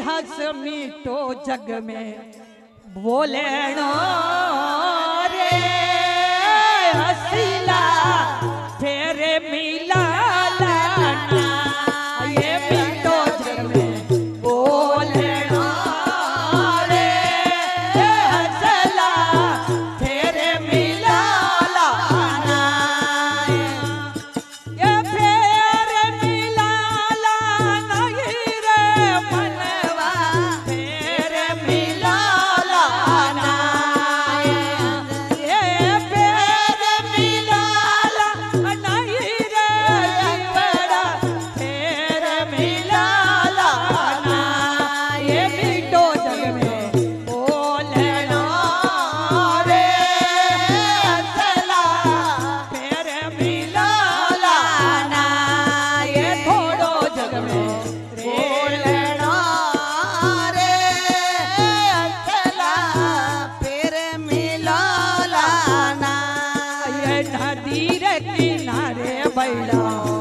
हस मीठो जग में बोलेणो रे हसीला तेरे मिला लाना ये मीठो जग में बोलेणो रे हसला तेरे मिला लाना ये फेर मिला लाना रे मनवा फेर मिला लाना ये फेर मिला लाना रे बड़ा फेर मिला लाना ये मीठो जग में बोलना रे हसला फेर मिला लाना ये थोड़ो जग में बोलना रे हसला फेर मिला लाना ये नदी रे किनारे बैठा